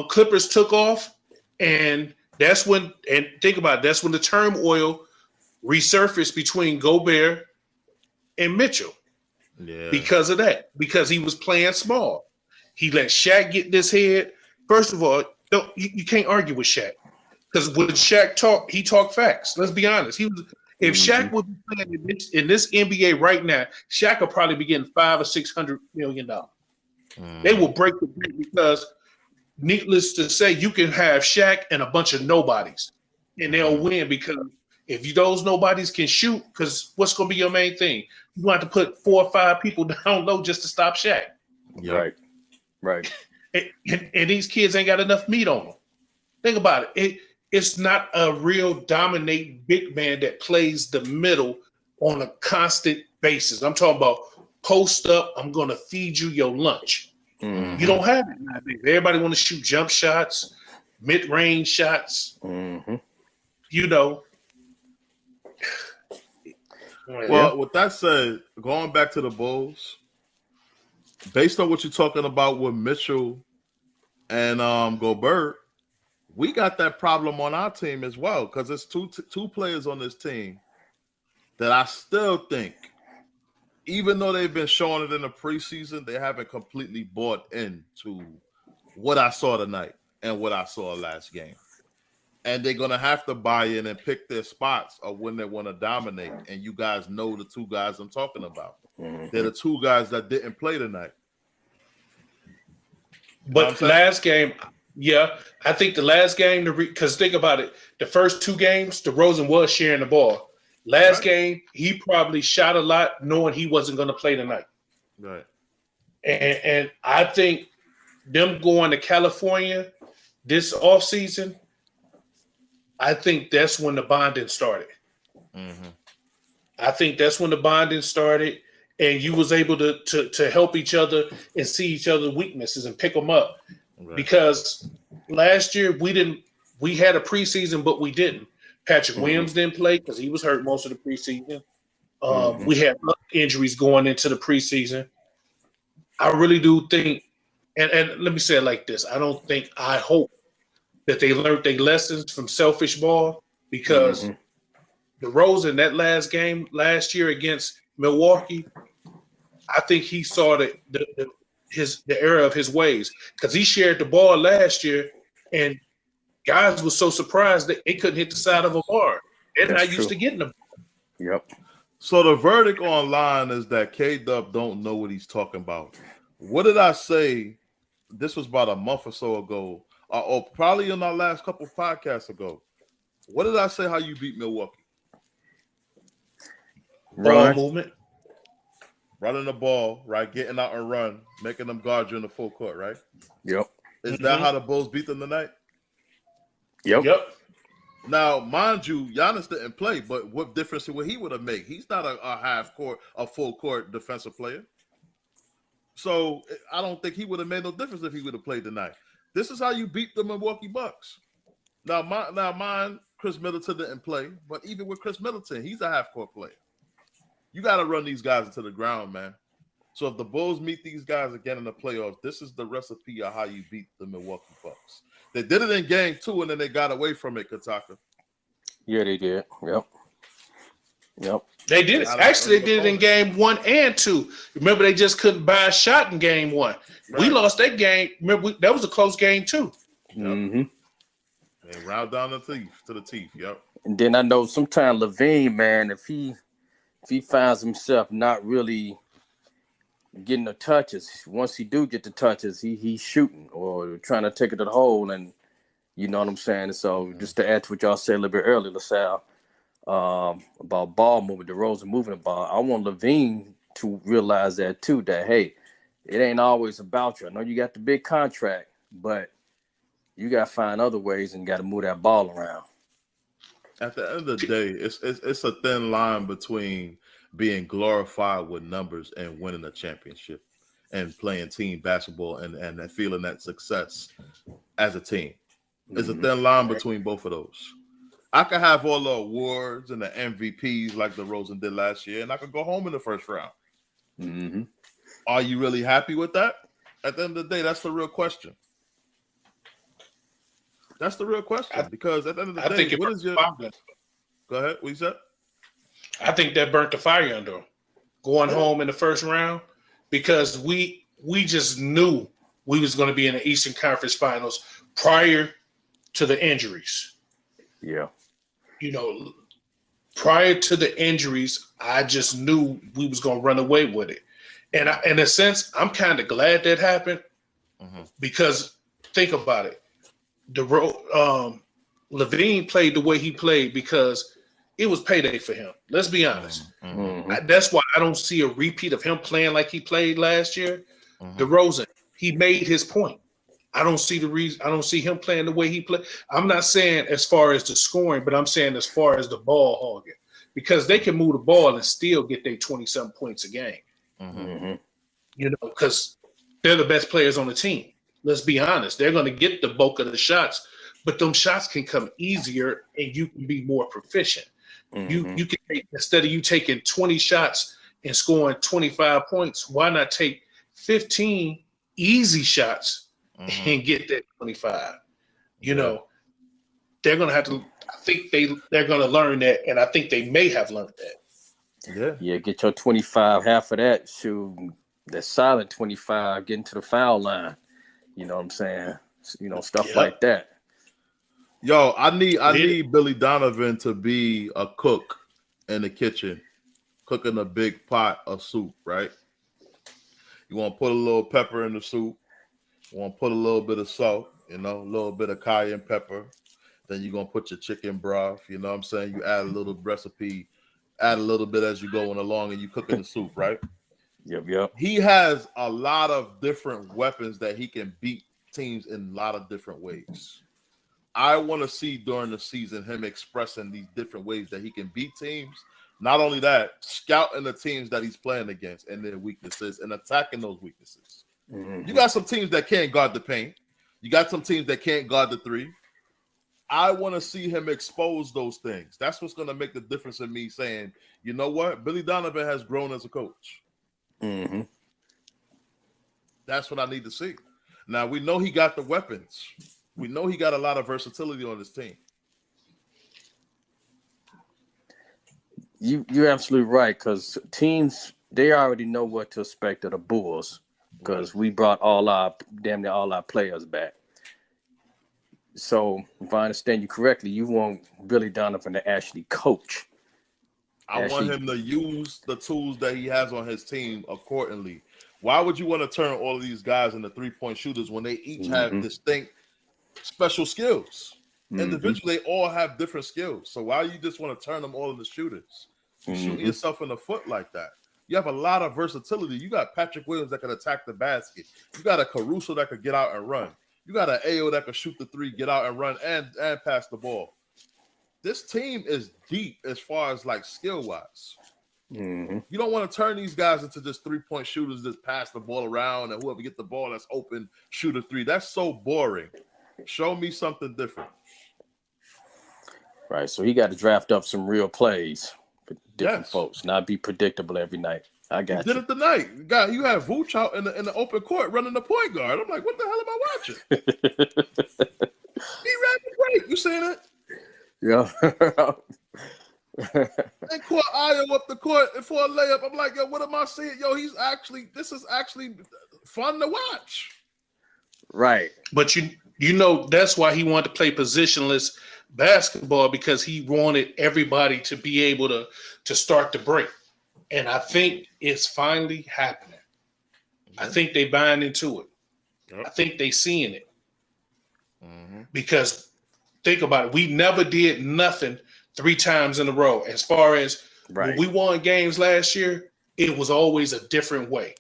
Clippers took off, and that's when. And think about it. That's when the turmoil resurfaced between Gobert and Mitchell. Yeah. Because of that. Because he was playing small. He let Shaq get this head. First of all, you can't argue with Shaq. Because when Shaq talked, he talked facts. Let's be honest. If Shaq would be playing in this NBA right now, Shaq would probably be getting $500 or $600 million. They will break the beat because, needless to say, you can have Shaq and a bunch of nobodies, and they'll win because if those nobodies can shoot, because what's going to be your main thing? You want to put 4 or 5 people down low just to stop Shaq. Yep. Right. And these kids ain't got enough meat on them. Think about it. It's not a real dominating big man that plays the middle on a constant basis. I'm talking about post up, I'm going to feed you your lunch. Mm-hmm. You don't have it nowadays. Everybody want to shoot jump shots. mid-range shots. Mm-hmm. You know. Well, with that said, going back to the Bulls, based on what you're talking about with Mitchell and Gobert, we got that problem on our team as well because there's two players on this team that I still think, even though they've been showing it in the preseason, they haven't completely bought into what I saw tonight and what I saw last game. And they're going to have to buy in and pick their spots of when they want to dominate. And you guys know the two guys I'm talking about. Mm-hmm. They're the two guys that didn't play tonight. But last game, yeah, I think the last game, because think about it, the first two games, DeRozan was sharing the ball. Last game, he probably shot a lot knowing he wasn't going to play tonight. Right. And I think them going to California this offseason, I think that's when the bonding started. Mm-hmm. I think that's when the bonding started, and you was able to help each other and see each other's weaknesses and pick them up. Right. Because last year we had a preseason, but we didn't. Patrick Williams didn't play because he was hurt most of the preseason. We had injuries going into the preseason. I really do think, and let me say it like this: I hope that they learned their lessons from selfish ball, because DeRozan, that last game last year against Milwaukee, I think he saw the error of his ways, because he shared the ball last year and guys were so surprised that they couldn't hit the side of a bar. They're not used to getting them. Yep. So the verdict online is that K-Dub don't know what he's talking about. What did I say? This was about a month or so ago, or probably in our last couple of podcasts ago. What did I say how you beat Milwaukee? Ball movement. Running the ball, right? Getting out and run, making them guard you in the full court, right? Yep. Is that how the Bulls beat them tonight? Yep. Now, mind you, Giannis didn't play, but what difference would he have made? He's not a full court defensive player. So I don't think he would have made no difference if he would have played tonight. This is how you beat the Milwaukee Bucks. Now, mine, Chris Middleton didn't play, but even with Chris Middleton, he's a half-court player. You got to run these guys into the ground, man. So if the Bulls meet these guys again in the playoffs, this is the recipe of how you beat the Milwaukee Bucks. They did it in game 2, and then they got away from it, Kataka. Yeah, they did. Yep. They did it. Actually, they did it in game 1 and 2. Remember, they just couldn't buy a shot in game 1. Right. We lost that game. Remember, that was a close game, too. Mm-hmm. And round down to the teeth. Yep. And then I know sometimes Levine, man, if he finds himself not really getting the touches, once he do get the touches, he's shooting or trying to take it to the hole, and you know what I'm saying. So just to add to what y'all said a little bit earlier, Lasalle, about ball movement, DeRozan moving the ball, I want Levine to realize that too, that hey, it ain't always about you. I know you got the big contract, but you got to find other ways and got to move that ball around. At the end of the day, it's a thin line between being glorified with numbers and winning a championship and playing team basketball and feeling that success as a team. There's a thin line between both of those. I could have all the awards and the MVPs like DeRozan did last year, and I could go home in the first round. Mm-hmm. Are you really happy with that? At the end of the day, that's the real question. That's the real question, because at the end of the day, what is your... Go ahead. What you said? I think that burnt the fire under him going home in the first round, because we just knew we was going to be in the Eastern Conference Finals prior to the injuries. Yeah. You know, prior to the injuries, I just knew we was going to run away with it. And in a sense, I'm kind of glad that happened, because think about it. Levine played the way he played because it was payday for him. Let's be honest. That's why I don't see a repeat of him playing like he played last year. DeRozan, he made his point. I don't see the reason. I don't see him playing the way he played. I'm not saying as far as the scoring, but I'm saying as far as the ball hogging, because they can move the ball and still get their 20-something points a game. You know, because they're the best players on the team. Let's be honest. They're going to get the bulk of the shots, but them shots can come easier and you can be more proficient. Mm-hmm. You can take, instead of you taking 20 shots and scoring 25 points, why not take 15 easy shots and get that 25? You know, they're gonna have to. I think they're gonna learn that, and I think they may have learned that. Yeah, get your 25, half of that, shoot, that solid 25, getting to the foul line. You know what I'm saying? You know, stuff like that. Yo, I need Billy Donovan to be a cook in the kitchen, cooking a big pot of soup, right? You want to put a little pepper in the soup. You want to put a little bit of salt, you know, a little bit of cayenne pepper. Then you're going to put your chicken broth, you know what I'm saying? You add a little recipe, add a little bit as you're going along, and you cooking the soup, right? Yep. He has a lot of different weapons that he can beat teams in a lot of different ways. I want to see during the season him expressing these different ways that he can beat teams. Not only that, scouting the teams that he's playing against and their weaknesses and attacking those weaknesses. Mm-hmm. You got some teams that can't guard the paint. You got some teams that can't guard the three. I want to see him expose those things. That's what's going to make the difference in me saying, you know what? Billy Donovan has grown as a coach. Mm-hmm. That's what I need to see. Now, we know he got the weapons. We know he got a lot of versatility on his team. You're absolutely right, because teams, they already know what to expect of the Bulls, because we brought damn near all our players back. So if I understand you correctly, you want Billy Donovan to actually coach. I want him to use the tools that he has on his team accordingly. Why would you want to turn all of these guys into three-point shooters when they each have distinct special skills? Individually, they all have different skills. So why do you just want to turn them all into shooters? Shooting yourself in the foot like that. You have a lot of versatility. You got Patrick Williams that can attack the basket. You got a Caruso that could get out and run. You got an AO that can shoot the three, get out and run, and pass the ball. This team is deep as far as like skill-wise. You don't want to turn these guys into just three-point shooters that pass the ball around and whoever get the ball that's open, shoot a three. That's so boring. Show me something different. Right, so he got to draft up some real plays for different folks, not be predictable every night. I got you. Did it tonight. You had Vooch out in the open court running the point guard. I'm like, what the hell am I watching? He ran the break. You seen it? Yeah. They caught Ayo up the court for a layup. I'm like, yo, what am I seeing? Yo, this is actually fun to watch. Right. But you know that's why he wanted to play positionless basketball, because he wanted everybody to be able to start the break. And I think it's finally happening. I think they buying into it. I think they seeing it. Because think about it. We never did nothing 3 times in a row. As far as when we won games last year, it was always a different way.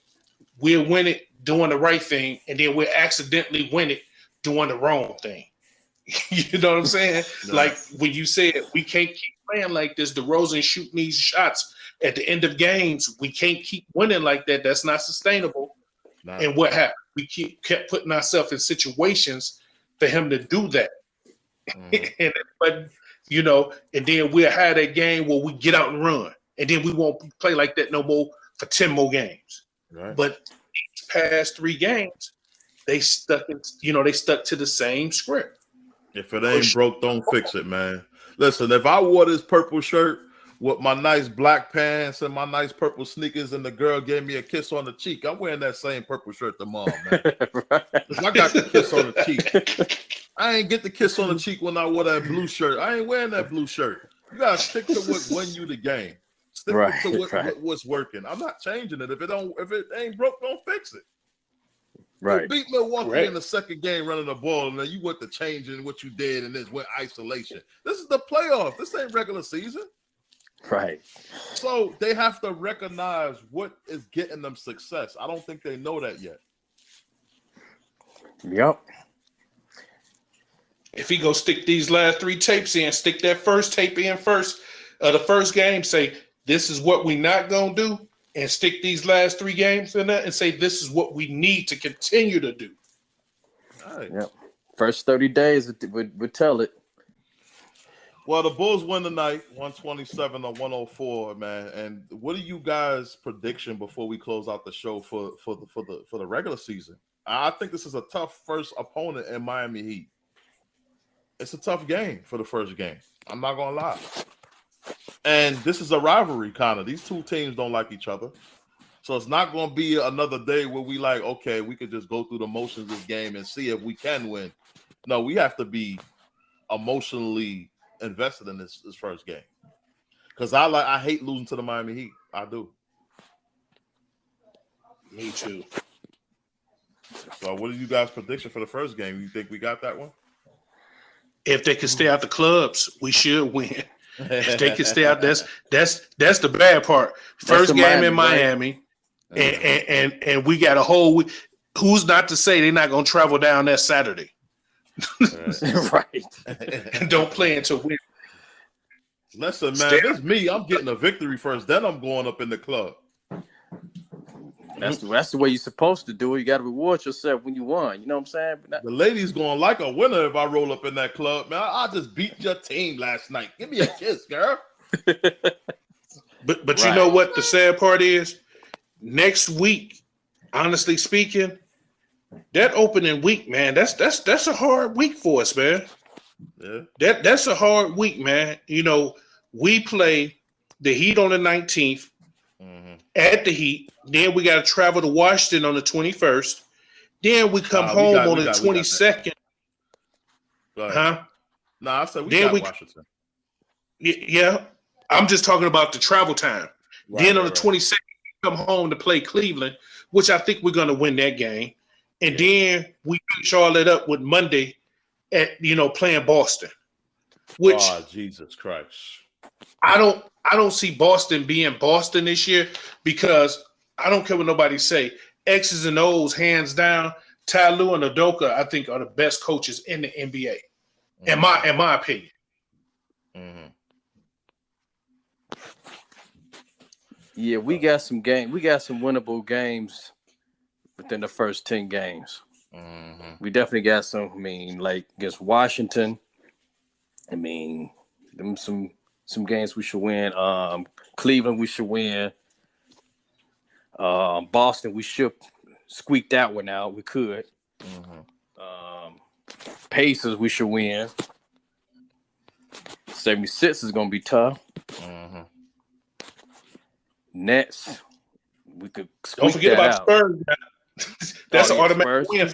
We'll win it doing the right thing, and then we'll accidentally win it doing the wrong thing. You know what I'm saying? No. Like when you said we can't keep playing like this, DeRozan shooting these shots at the end of games, we can't keep winning like that. That's not sustainable. No. And what happened? We kept putting ourselves in situations for him to do that. But you know, and then we'll have that game where we get out and run, and then we won't play like that no more for 10 more games. Right. But these past 3 games, they stuck to the same script. If it ain't broke, don't fix it, man. Listen, if I wore this purple shirt with my nice black pants and my nice purple sneakers and the girl gave me a kiss on the cheek, I'm wearing that same purple shirt tomorrow, man. Right. I got the kiss on the cheek. I ain't get the kiss on the cheek when I wore that blue shirt. I ain't wearing that blue shirt. You got to stick to what win you the game. Stick to what's working. I'm not changing it. If it ain't broke, don't fix it. Right. You beat Milwaukee in the second game running the ball, and then you went to changing what you did, and this went isolation. This is the playoffs. This ain't regular season. Right. So they have to recognize what is getting them success. I don't think they know that yet. Yep. If he go stick these last 3 tapes in, stick that first tape in first, the first game, say, this is what we not going to do, and stick these last 3 games in there and say, this is what we need to continue to do. All right. Yep. First 30 days would tell it. Well, the Bulls win tonight, 127 to 104, man. And what are you guys' prediction before we close out the show for the regular season? I think this is a tough first opponent in Miami Heat. It's a tough game for the first game. I'm not gonna lie. And this is a rivalry kind of. These two teams don't like each other. So it's not gonna be another day where we like, okay, we could just go through the motions of this game and see if we can win. No, we have to be emotionally invested in this first game. Because I hate losing to the Miami Heat. I do. Me too. So what are you guys' prediction for the first game? You think we got that one? If they can stay out the clubs, we should win. If they can stay out, that's the bad part. First game in Miami, right? and we got a whole week. Who's not to say they're not going to travel down that Saturday? Right. And don't play until Wednesday. Listen, man, it's me. I'm getting a victory first, then I'm going up in the club. That's the way you're supposed to do it. You got to reward yourself when you won. You know what I'm saying? The ladies going to like a winner if I roll up in that club, man. I just beat your team last night. Give me a kiss, girl. But right. You know what the sad part is? Next week, honestly speaking, that opening week, man, that's a hard week for us, man. Yeah. That's a hard week, man. You know, we play the Heat on the 19th at the Heat. Then we got to travel to Washington on the 21st. Then we come home on the 22nd. Huh? No, I said we got Washington. Yeah. I'm just talking about the travel time. Right, then on the 22nd, we come home to play Cleveland, which I think we're going to win that game. And then we finish all that up with Monday at, playing Boston. Which, oh, Jesus Christ. I don't see Boston being Boston this year because I don't care what nobody say. X's and O's, hands down. Ty Lue and Udoka, I think, are the best coaches in the NBA, in my opinion. Mm-hmm. Yeah, we got some winnable games within the first 10 games. Mm-hmm. We definitely got some. I mean, like against Washington. I mean, them some games we should win. Cleveland, we should win. Boston, we should squeak that one out. We could. Mm-hmm. Pacers, we should win. 76 is going to be tough. Mm-hmm. Nets, we could squeak Don't forget about out. Spurs. That's an automatic win.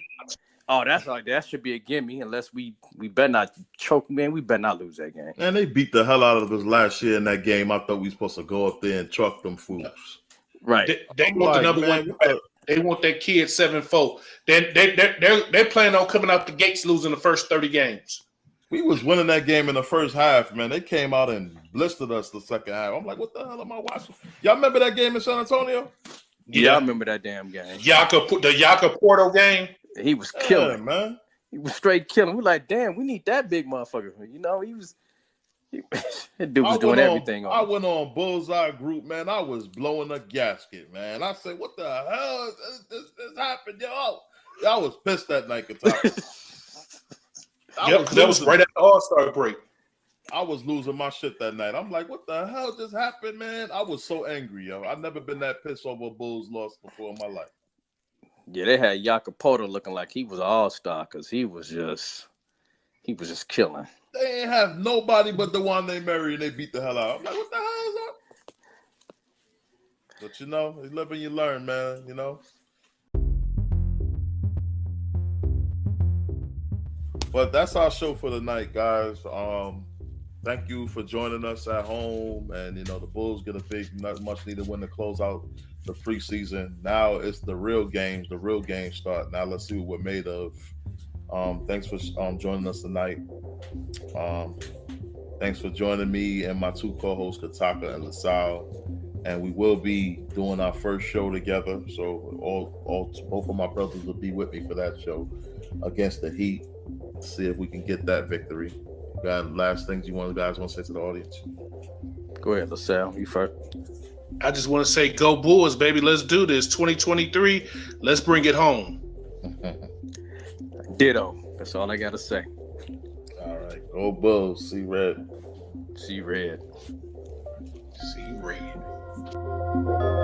Oh, that should be a gimme unless we better not choke, man. We better not lose that game. And they beat the hell out of us last year in that game. I thought we were supposed to go up there and truck them fools. Right. They want the number one. They want that kid 7-4. They're planning on coming out the gates losing the first 30 games. We was winning that game in the first half, man. They came out and blistered us the second half. I'm like, what the hell am I watching? Y'all remember that game in San Antonio? Yeah, I remember that damn game. The Yaka Porto game. He was killing, man. He was straight killing. We're like, damn, we need that big motherfucker. That dude was doing everything. I went on Bullseye Group, man. I was blowing a gasket, man. I said, what the hell this happened, yo? I was pissed that night, Kataka. That was right at the All-Star break. I was losing my shit that night. I'm like, what the hell just happened, man? I was so angry, yo. I've never been that pissed over a Bulls loss before in my life. Yeah, they had Jakopoto looking like he was an all-star because he was just killing. They ain't have nobody but the one they married and they beat the hell out. I'm like, what the hell is up? But you live and you learn, man, But that's our show for the night, guys. Thank you for joining us at home. And, the Bulls get a big, much needed win to close out the preseason. Now it's the real games. The real games start. Now let's see what we're made of. Thanks for joining us tonight. Thanks for joining me and my two co-hosts, Kataka and Lasalle. And we will be doing our first show together. So both of my brothers will be with me for that show against the Heat. See if we can get that victory. Got last things you guys want to say to the audience? Go ahead, LaSalle. You first. I just want to say, go Bulls, baby. Let's do this. 2023. Let's bring it home. Ditto. That's all I gotta say. All right. Go Bulls. See red. See red. See red.